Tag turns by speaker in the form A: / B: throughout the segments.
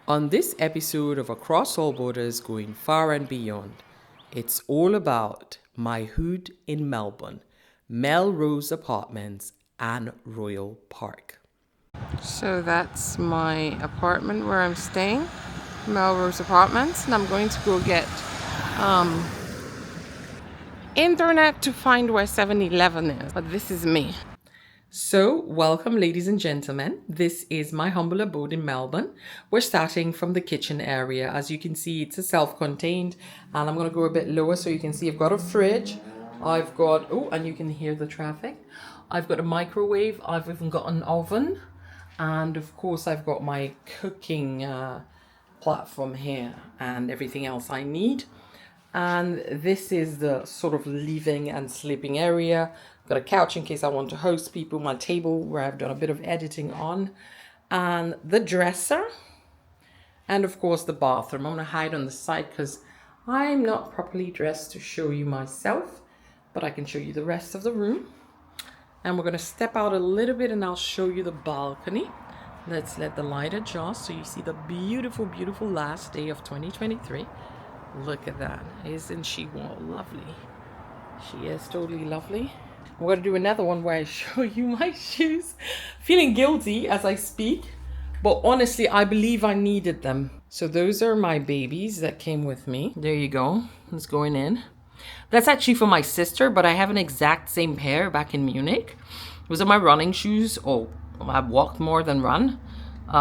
A: On this episode of Across All Borders Going Far and Beyond, it's all about my hood in Melbourne, Melrose Apartments and Royal Park. So that's my apartment where I'm staying, Melrose Apartments, and I'm going to go get internet to find where 7-Eleven is, but this is me. So, welcome ladies and gentlemen. This is my humble abode in Melbourne. We're starting from the kitchen area. As you can see, it's a self-contained, and I'm going to go a bit lower so you can see I've got a fridge. I've got, and you can hear the traffic. I've got a microwave. I've even got an oven. And of course, I've got my cooking platform here and everything else I need. And this is the sort of living and sleeping area. Got a couch in case I want to host people, my table where I've done a bit of editing on, and the dresser, and of course the bathroom. I'm going to hide on the side because I'm not properly dressed to show you myself, but I can show you the rest of the room. And we're going to step out a little bit and I'll show you the balcony. Let's let the light adjust so you see the beautiful, beautiful last day of 2023. Look at that. Isn't she lovely? She is totally lovely. I'm going to do another one where I show you my shoes. Feeling guilty as I speak, but honestly, I believe I needed them. So those are my babies that came with me. There you go. It's going in. That's actually for my sister, but I have an exact same pair back in Munich. Those are my running shoes. Oh, I've walked more than run.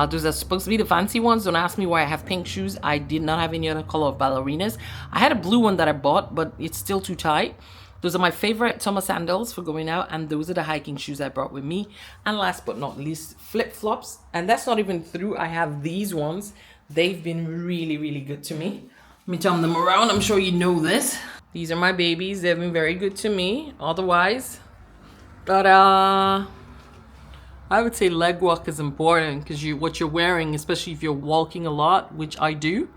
A: Those are supposed to be the fancy ones. Don't ask me why I have pink shoes. I did not have any other color of ballerinas. I had a blue one that I bought, but it's still too tight. Those are my favorite summer sandals for going out, and those are the hiking shoes I brought with me. And last but not least, flip-flops. And that's not even through. I have these ones. They've been really, really good to me. Let me turn them around. I'm sure you know this. These are my babies. They've been very good to me. Otherwise, but I would say leg walk is important because what you're wearing, especially if you're walking a lot, which I do,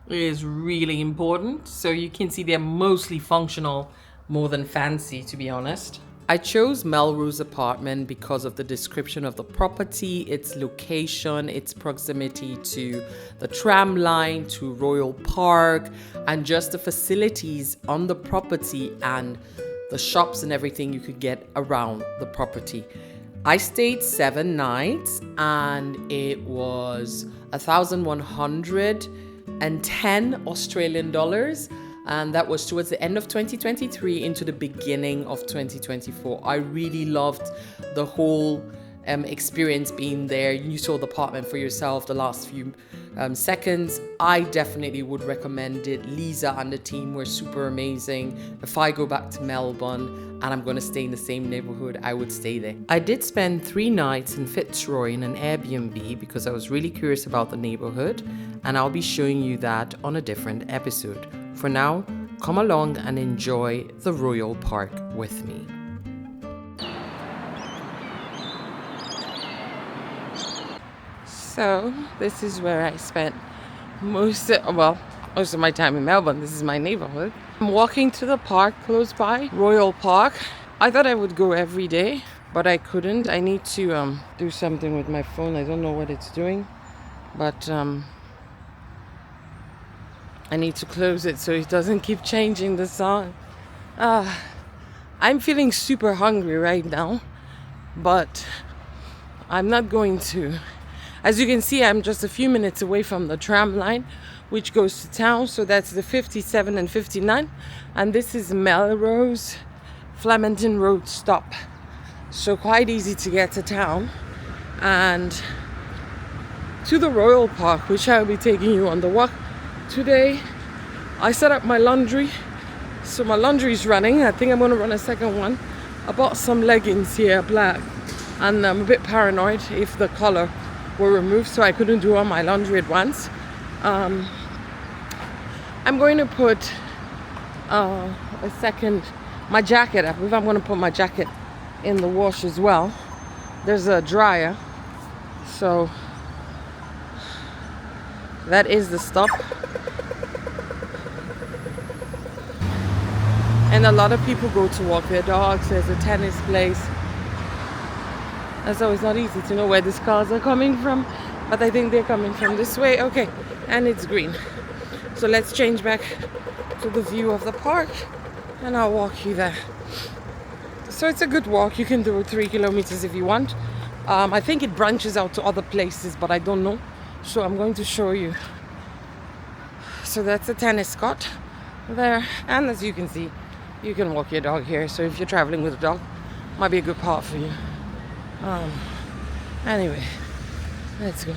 A: is really important. So you can see they're mostly functional more than fancy, to be honest. I chose Melrose Apartment because of the description of the property, its location, its proximity to the tram line, to Royal Park, and just the facilities on the property and the shops and everything you could get around the property. I stayed 7 nights and it was 1,110 Australian dollars. And that was towards the end of 2023 into the beginning of 2024. I really loved the whole experience being there. You saw the apartment for yourself the last few seconds. I definitely would recommend it. Lisa and the team were super amazing. If I go back to Melbourne and I'm going to stay in the same neighborhood, I would stay there. I did spend 3 nights in Fitzroy in an Airbnb because I was really curious about the neighborhood, and I'll be showing you that on a different episode. For now, come along and enjoy the Royal Park with me. So, this is where I spent most of my time in Melbourne. This is my neighborhood. I'm walking to the park close by, Royal Park. I thought I would go every day, but I couldn't. I need to do something with my phone. I don't know what it's doing, but I need to close it so it doesn't keep changing the song. I'm feeling super hungry right now, but I'm not going to. As you can see, I'm just a few minutes away from the tram line, which goes to town. So that's the 57 and 59. And this is Melrose Flemington Road stop. So quite easy to get to town and to the Royal Park, which I'll be taking you on the walk. Today, I set up my laundry. So my laundry is running. I think I'm going to run a second one. I bought some leggings here, black. And I'm a bit paranoid if the color were removed, so I couldn't do all my laundry at once. I'm going to put my jacket up. If I'm going to put my jacket in the wash as well. There's a dryer. So that is the stop. And a lot of people go to walk their dogs. There's a tennis place. As always, not easy to know where these cars are coming from. but I think they're coming from this way. Okay, and it's green. So let's change back to the view of the park and I'll walk you there. So it's a good walk. You can do 3 kilometers if you want. I think it branches out to other places, but I don't know. So I'm going to show you. So that's a tennis court there. And as you can see, you can walk your dog here. So if you're traveling with a dog, might be a good part for you. Anyway, let's go.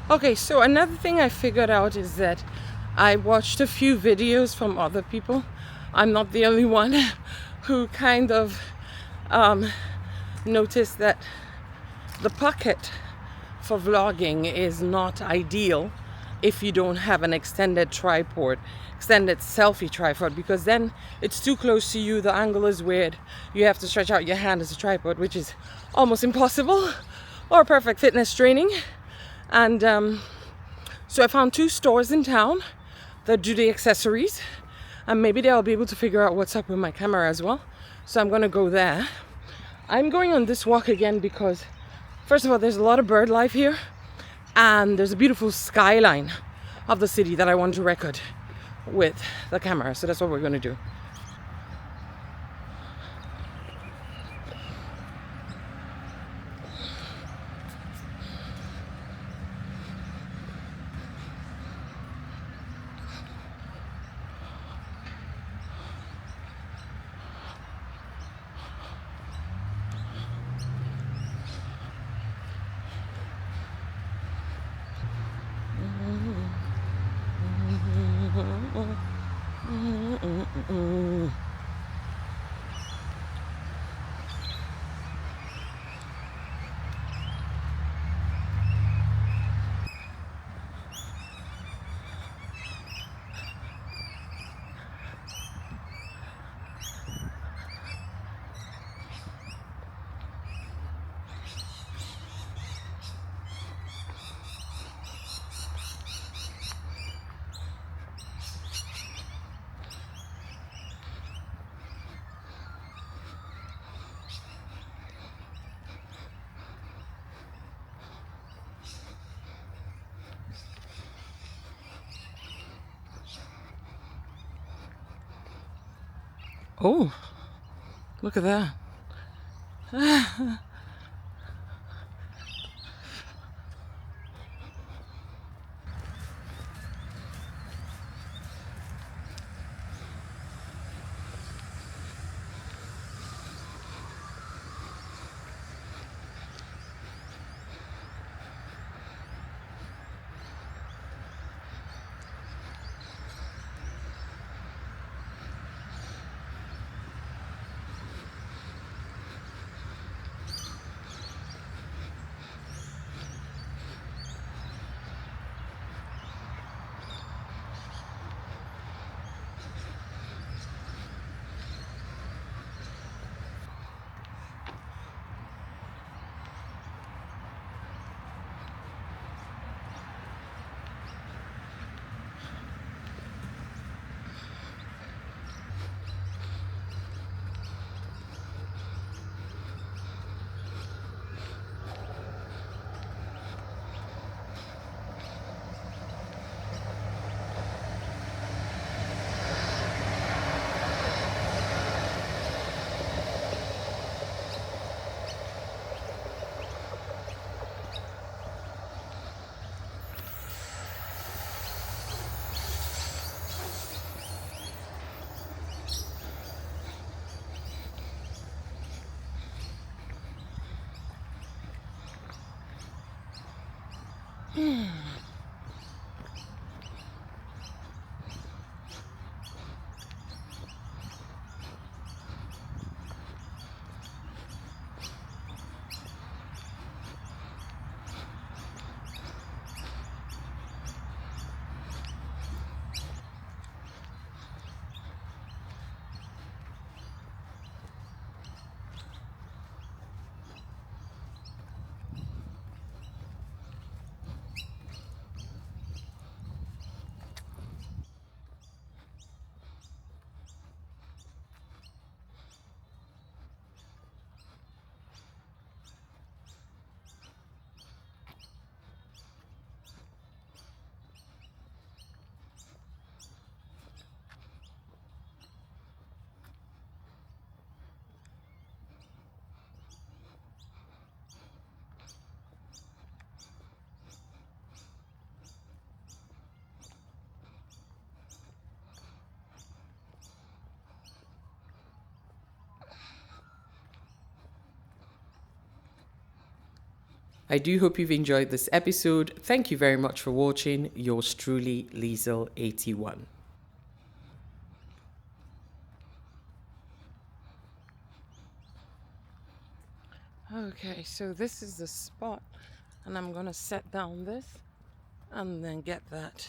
A: Okay, so another thing I figured out is that I watched a few videos from other people. I'm not the only one who kind of noticed that the pocket for vlogging is not ideal if you don't have an extended tripod, extended selfie tripod, because then it's too close to you, the angle is weird, you have to stretch out your hand as a tripod, which is almost impossible, or perfect fitness training. And so I found 2 stores in town that do the accessories, and maybe they'll be able to figure out what's up with my camera as well. So I'm gonna go there. I'm going on this walk again because, first of all, there's a lot of bird life here, and there's a beautiful skyline of the city that I want to record with the camera. So that's what we're gonna do. Oh, look at that. I do hope you've enjoyed this episode. Thank you very much for watching. Yours truly, Liesel81. Okay, so this is the spot, and I'm gonna set down this and then get that